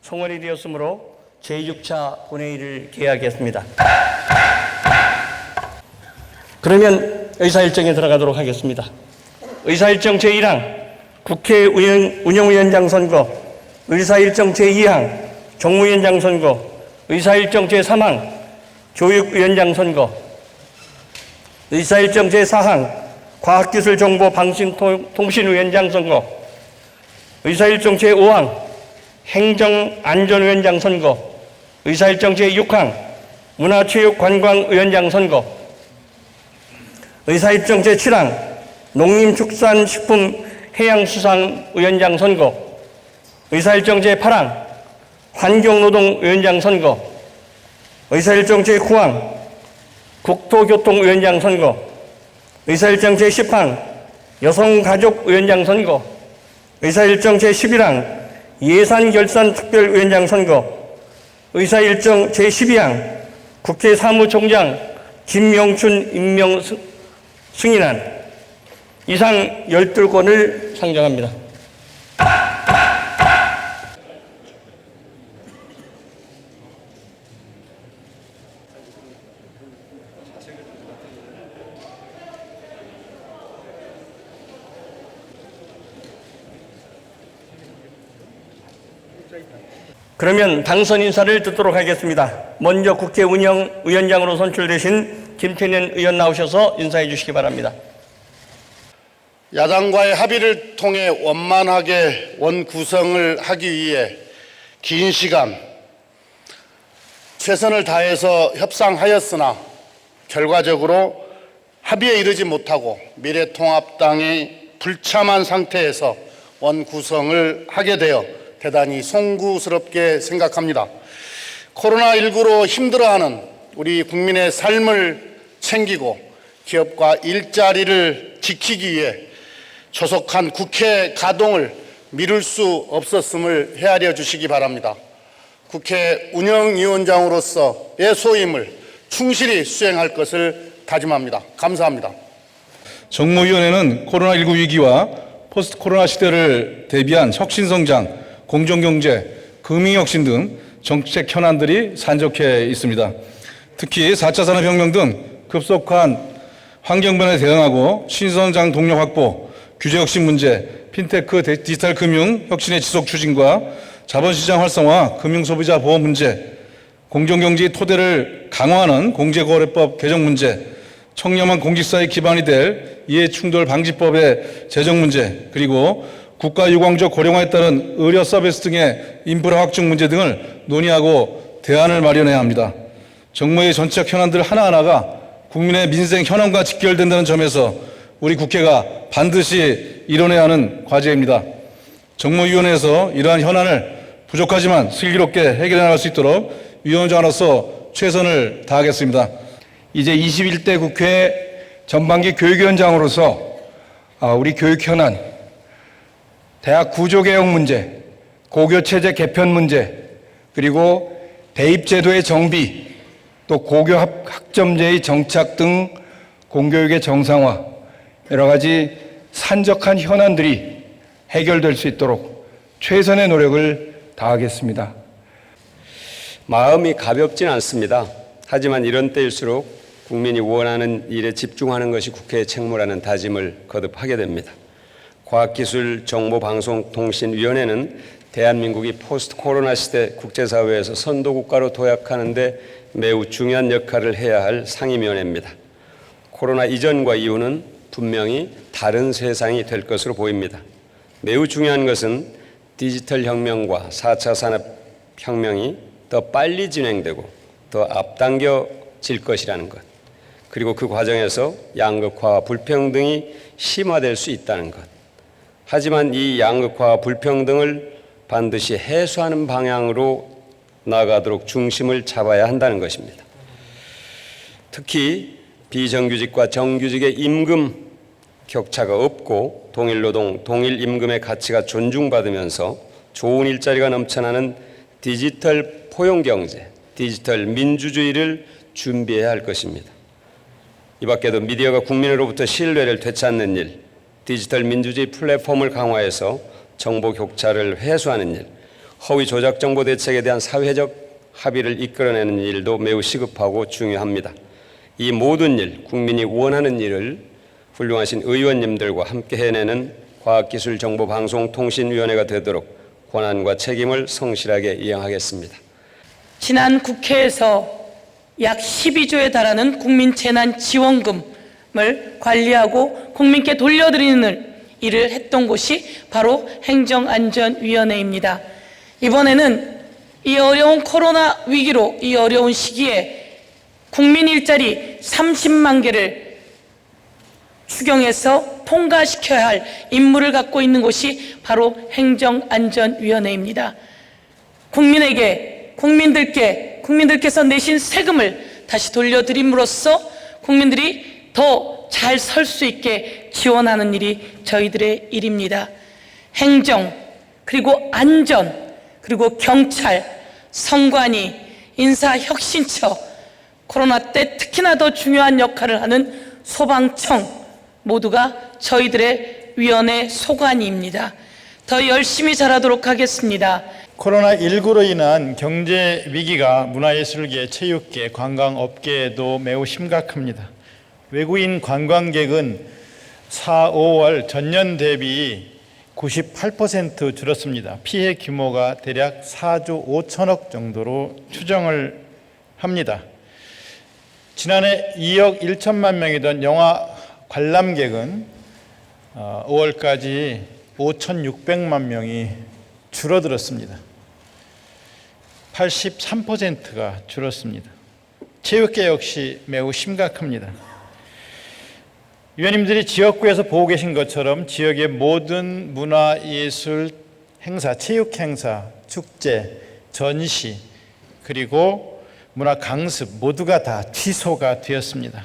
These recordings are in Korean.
송원이 되었으므로 제6차 본회의를 개하겠습니다. 그러면 의사일정에 들어가도록 하겠습니다. 의사일정 제1항 국회 운영위원장 선거, 의사일정 제2항 정무위원장 선거, 의사일정 제3항 교육위원장 선거, 의사일정 제4항 과학기술정보방송통신위원장 선거, 의사일정 제5항 행정안전위원장 선거, 의사일정 제6항 문화체육관광위원장 선거, 의사일정 제7항 농림축산식품해양수산위원장 선거, 의사일정 제8항 환경노동위원장 선거, 의사일정 제9항 국토교통위원장 선거, 의사일정 제10항 여성가족위원장 선거, 의사일정 제11항 예산결산특별위원장 선거, 의사일정 제12항 국회 사무총장 김명춘 임명 승인안 이상 12건을 상정합니다. 그러면 당선 인사를 듣도록 하겠습니다. 먼저 국회 운영위원장으로 선출되신 김태년 의원 나오셔서 인사해 주시기 바랍니다. 야당과의 합의를 통해 원만하게 원구성을 하기 위해 긴 시간 최선을 다해서 협상하였으나 결과적으로 합의에 이르지 못하고 미래통합당이 불참한 상태에서 원구성을 하게 되어 대단히 송구스럽게 생각합니다. 코로나19로 힘들어하는 우리 국민의 삶을 챙기고 기업과 일자리를 지키기 위해 조속한 국회 가동을 미룰 수 없었음을 헤아려 주시기 바랍니다. 국회 운영위원장으로서의 소임을 충실히 수행할 것을 다짐합니다. 감사합니다. 정무위원회는 코로나19 위기와 포스트 코로나 시대를 대비한 혁신성장, 공정경제, 금융혁신 등 정책 현안들이 산적해 있습니다. 특히 4차 산업혁명 등 급속한 환경변화에 대응하고 신성장 동력 확보, 규제혁신 문제, 핀테크 디지털 금융 혁신의 지속 추진과 자본시장 활성화, 금융소비자 보호 문제, 공정경제의 토대를 강화하는 공제거래법 개정 문제, 청렴한 공직사의 기반이 될 이해충돌 방지법의 제정 문제, 그리고 국가유공적 고령화에 따른 의료 서비스 등의 인프라 확충 문제 등을 논의하고 대안을 마련해야 합니다. 정무의 전체적 현안들 하나하나가 국민의 민생 현안과 직결된다는 점에서 우리 국회가 반드시 이뤄내야 하는 과제입니다. 정무위원회에서 이러한 현안을 부족하지만 슬기롭게 해결해 나갈 수 있도록 위원장으로서 최선을 다하겠습니다. 이제 21대 국회 전반기 교육위원장으로서 우리 교육 현안, 대학 구조개혁 문제, 고교체제 개편 문제, 그리고 대입제도의 정비, 또 고교 학점제의 정착 등 공교육의 정상화, 여러 가지 산적한 현안들이 해결될 수 있도록 최선의 노력을 다하겠습니다. 마음이 가볍진 않습니다. 하지만 이런 때일수록 국민이 원하는 일에 집중하는 것이 국회의 책무라는 다짐을 거듭하게 됩니다. 과학기술정보방송통신위원회는 대한민국이 포스트 코로나 시대 국제사회에서 선도국가로 도약하는 데 매우 중요한 역할을 해야 할 상임위원회입니다. 코로나 이전과 이후는 분명히 다른 세상이 될 것으로 보입니다. 매우 중요한 것은 디지털 혁명과 4차 산업혁명이 더 빨리 진행되고 더 앞당겨질 것이라는 것, 그리고 그 과정에서 양극화와 불평등이 심화될 수 있다는 것. 하지만 이 양극화와 불평등을 반드시 해소하는 방향으로 나아가도록 중심을 잡아야 한다는 것입니다. 특히 비정규직과 정규직의 임금 격차가 없고 동일노동, 동일임금의 가치가 존중받으면서 좋은 일자리가 넘쳐나는 디지털 포용경제, 디지털 민주주의를 준비해야 할 것입니다. 이 밖에도 미디어가 국민으로부터 신뢰를 되찾는 일, 디지털 민주주의 플랫폼을 강화해서 정보 격차를 해소하는 일, 허위 조작 정보 대책에 대한 사회적 합의를 이끌어내는 일도 매우 시급하고 중요합니다. 이 모든 일, 국민이 원하는 일을 훌륭하신 의원님들과 함께 해내는 과학기술정보방송통신위원회가 되도록 권한과 책임을 성실하게 이행하겠습니다. 지난 국회에서 약 12조에 달하는 국민재난지원금을 관리하고 국민께 돌려드리는 일을 했던 곳이 바로 행정안전위원회입니다. 이번에는 이 어려운 코로나 위기로 이 어려운 시기에 국민 일자리 30만 개를 추경해서 통과시켜야 할 임무를 갖고 있는 곳이 바로 행정안전위원회입니다. 국민들께서 내신 세금을 다시 돌려드림으로써 국민들이 더 잘 설 수 있게 지원하는 일이 저희들의 일입니다. 행정, 그리고 안전, 그리고 경찰, 선관위, 인사혁신처, 코로나 때 특히나 더 중요한 역할을 하는 소방청 모두가 저희들의 위원회 소관이입니다. 더 열심히 잘하도록 하겠습니다. 코로나19로 인한 경제 위기가 문화예술계, 체육계, 관광업계에도 매우 심각합니다. 외국인 관광객은 4, 5월 전년 대비 98% 줄었습니다. 피해 규모가 대략 4조 5천억 정도로 추정을 합니다. 지난해 2억 1천만 명이던 영화 관람객은 5월까지 5,600만 명이 줄어들었습니다. 83%가 줄었습니다. 체육계 역시 매우 심각합니다. 위원님들이 지역구에서 보고 계신 것처럼 지역의 모든 문화예술 행사, 체육 행사, 축제, 전시, 그리고 문화 강습 모두가 다 취소가 되었습니다.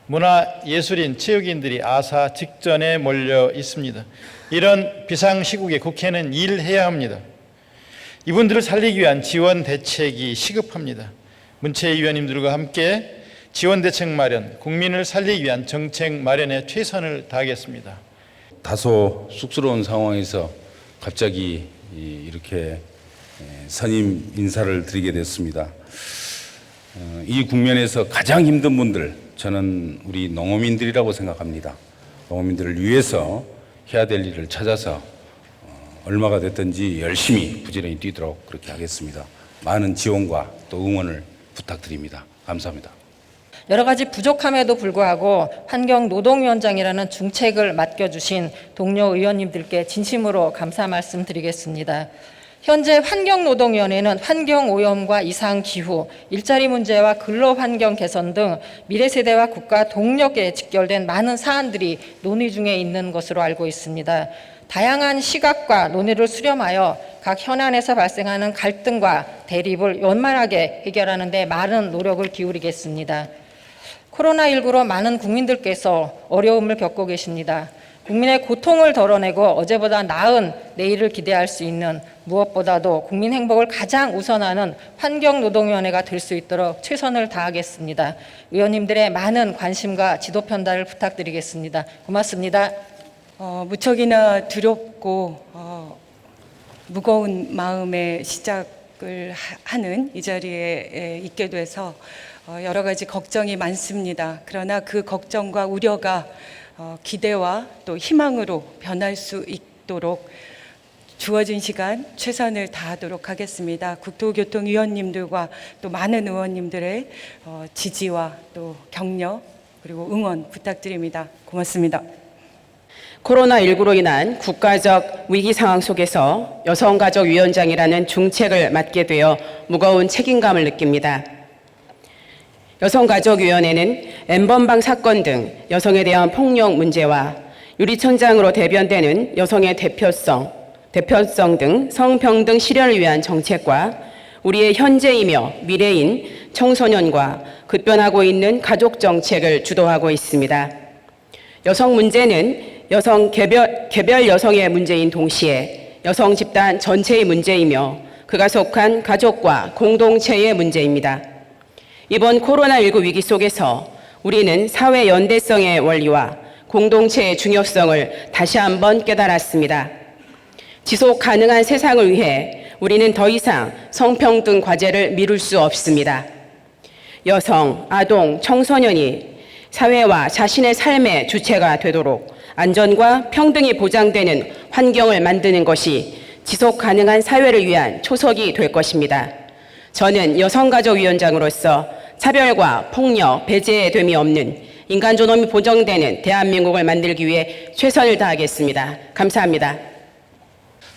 문화예술인, 체육인들이 아사 직전에 몰려 있습니다. 이런 비상시국에 국회는 일해야 합니다. 이분들을 살리기 위한 지원 대책이 시급합니다. 문체위 위원님들과 함께 지원 대책 마련, 국민을 살리기 위한 정책 마련에 최선을 다하겠습니다. 다소 쑥스러운 상황에서 갑자기 이렇게 선임 인사를 드리게 됐습니다. 이 국면에서 가장 힘든 분들, 저는 우리 농어민들이라고 생각합니다. 농어민들을 위해서 해야 될 일을 찾아서 얼마가 됐든지 열심히 부지런히 뛰도록 그렇게 하겠습니다. 많은 지원과 또 응원을 부탁드립니다. 감사합니다. 여러 가지 부족함에도 불구하고 환경노동위원장이라는 중책을 맡겨주신 동료 의원님들께 진심으로 감사 말씀드리겠습니다. 현재 환경노동위원회는 환경오염과 이상기후, 일자리 문제와 근로환경 개선 등 미래세대와 국가 동력에 직결된 많은 사안들이 논의 중에 있는 것으로 알고 있습니다. 다양한 시각과 논의를 수렴하여 각 현안에서 발생하는 갈등과 대립을 원만하게 해결하는 데 많은 노력을 기울이겠습니다. 코로나19로 많은 국민들께서 어려움을 겪고 계십니다. 국민의 고통을 덜어내고 어제보다 나은 내일을 기대할 수 있는, 무엇보다도 국민 행복을 가장 우선하는 환경노동위원회가 될 수 있도록 최선을 다하겠습니다. 의원님들의 많은 관심과 지도 편달을 부탁드리겠습니다. 고맙습니다. 무척이나 두렵고 무거운 마음의 시작을 하는 이 자리에 있게 돼서 여러 가지 걱정이 많습니다. 그러나 그 걱정과 우려가 기대와 또 희망으로 변할 수 있도록 주어진 시간 최선을 다하도록 하겠습니다. 국토교통위원님들과 또 많은 의원님들의 지지와 또 격려 그리고 응원 부탁드립니다. 고맙습니다. 코로나19로 인한 국가적 위기 상황 속에서 여성가족위원장이라는 중책을 맡게 되어 무거운 책임감을 느낍니다. 여성가족위원회는 N번방 사건 등 여성에 대한 폭력 문제와 유리천장으로 대변되는 여성의 대표성 등 성평등 실현을 위한 정책과 우리의 현재이며 미래인 청소년과 급변하고 있는 가족 정책을 주도하고 있습니다. 여성 문제는 개별 여성의 문제인 동시에 여성 집단 전체의 문제이며 그가 속한 가족과 공동체의 문제입니다. 이번 코로나19 위기 속에서 우리는 사회 연대성의 원리와 공동체의 중요성을 다시 한번 깨달았습니다. 지속 가능한 세상을 위해 우리는 더 이상 성평등 과제를 미룰 수 없습니다. 여성, 아동, 청소년이 사회와 자신의 삶의 주체가 되도록 안전과 평등이 보장되는 환경을 만드는 것이 지속 가능한 사회를 위한 초석이 될 것입니다. 저는 여성가족위원장으로서 차별과 폭력, 배제됨이 없는 인간 존엄이 보장되는 대한민국을 만들기 위해 최선을 다하겠습니다. 감사합니다.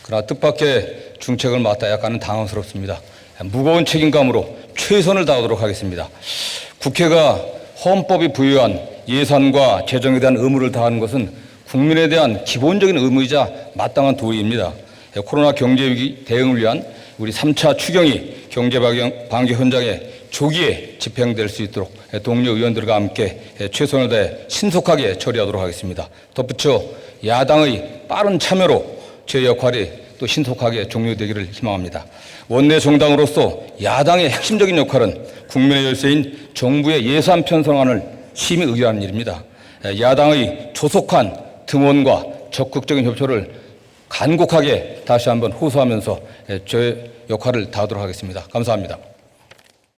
그러나 뜻밖의 중책을 맡아 약간은 당황스럽습니다. 무거운 책임감으로 최선을 다하도록 하겠습니다. 국회가 헌법이 부여한 예산과 재정에 대한 의무를 다하는 것은 국민에 대한 기본적인 의무이자 마땅한 도리입니다. 코로나 경제위기 대응을 위한 우리 3차 추경이 경제방역 현장에 조기에 집행될 수 있도록 동료 의원들과 함께 최선을 다해 신속하게 처리하도록 하겠습니다. 덧붙여 야당의 빠른 참여로 제 역할이 또 신속하게 종료되기를 희망합니다. 원내 정당으로서 야당의 핵심적인 역할은 국민의 열쇠인 정부의 예산 편성안을 심의 의결하는 일입니다. 야당의 조속한 등원과 적극적인 협조를 간곡하게 다시 한번 호소하면서 저의 역할을 다하도록 하겠습니다. 감사합니다.